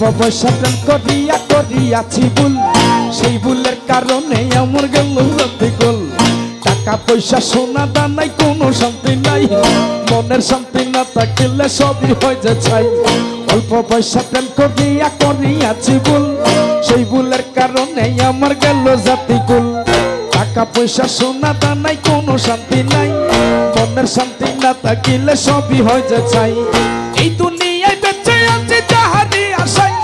অল্প বয়সে প্রেম করিয়াছি ভুল, সেই ভুলের কারণে আমার গেল রাতে গোল। টাকা পয়সা সোনা দানাই কোনো শান্তি নাই, মনের শান্তি না থাকলে সবই হয়ে যায় ছাই। অল্প বয়সে প্রেম করিয়াছি ভুল, সেই ভুলের কারণে আমার গেল জাতি কুল। টাকা পয়সা সোনা দানাই কোনো শান্তি নাই, মনের শান্তি না থাকলে সবই হয়ে যায় ছাই। এই দুনিয়ায় বেঁচে আছি যাহারি আশায়,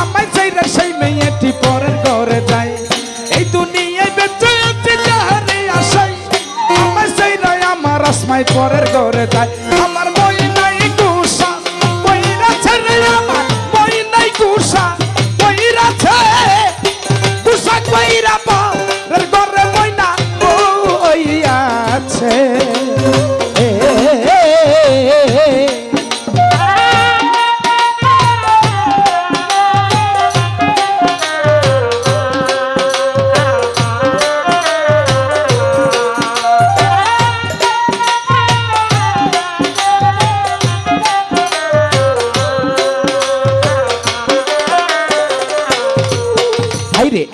আমায় চাইরা সেই মেয়েটি পরের ঘরে যায়। এই দুনিয়ায় বেঁচে আছি যাহারি আশায়, আমায় চাইরা আমার আসমাই পরের ঘরে যায়। আমার মই নাই গুসা বইরাছে রে, আমার মই নাই গুসা বইরাছে, গুসা কইরা পরের ঘরে মই না বইয়াছে।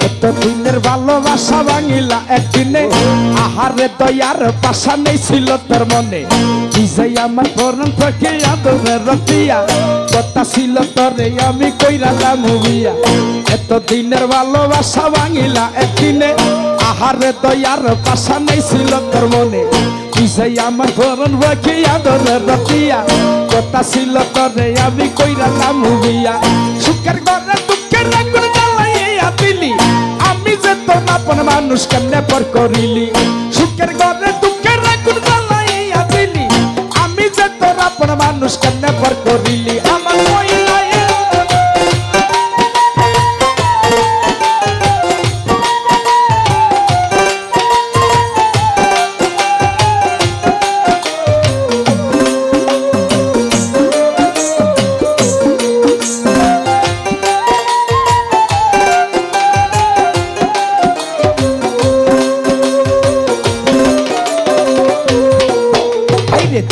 এতদিনের ভালোবাসা ভাঙিলা একদিনে, আহারে দয়ার পাশা নেই ছিল তোর মনে। বিজয় আমার পরম থেকে আদরের রতিয়া, কথা ছিল তোরে আমি কইরালাম বিয়া। এতদিনের ভালোবাসা ভাঙিলা একদিনে, আহারে দয়ার পাশা নেই ছিল তোর মনে। বিজয় আমার পরম থেকে আদরের রতিয়া, কথা ছিল তোরে আমি কইরালাম বিয়া। সুখের ঘরে দুঃখের আগুন জ্বালাইয়া দিলি, আমি যে তোর আপন মানুষ কেমনে পর করিলি। সুখের ঘরে দুঃখের আগুন জ্বালাইয়া দিলি, আমি যে তোর আপন মানুষ কেমনে পর করিলি। আমার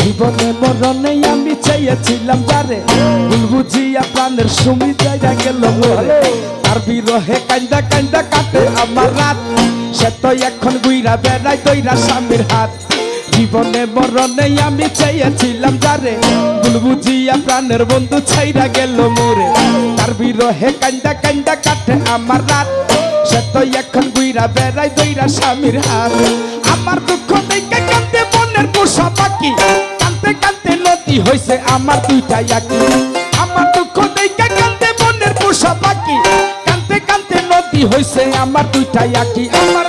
জীবনে মরণে আমি চাইয়াছিলাম যারে, ভুল বুঝিয়া প্রাণের সুমিতা গেল মরে। তার বিরহে কান্দা কান্দা কাটে আমার রাত, সে তো এখন গুইরা বেড়াই দইরা স্বামীর হাত। জীবনে মরণে আমি চাইয়াছিলাম যারে, ভুল বুঝিয়া প্রাণের বন্ধু ছাইরা গেল মরে। তার বিরহে কান্দা কান্দা কাটে আমার রাত, সে তো এখন গুইরা বেড়াই দইরা স্বামীর হাত। আমার দুঃখ দেখে কাঁদে মনের পোষা পাখি, কাঁদতে কাঁদতে নদী হইছে আমার দুইটা আঁকি। আমার দুঃখ দেখে কাঁদে মনের পোষা পাখি, কাঁদতে কাঁদতে নদী হইছে আমার দুইটা আঁকি। আমার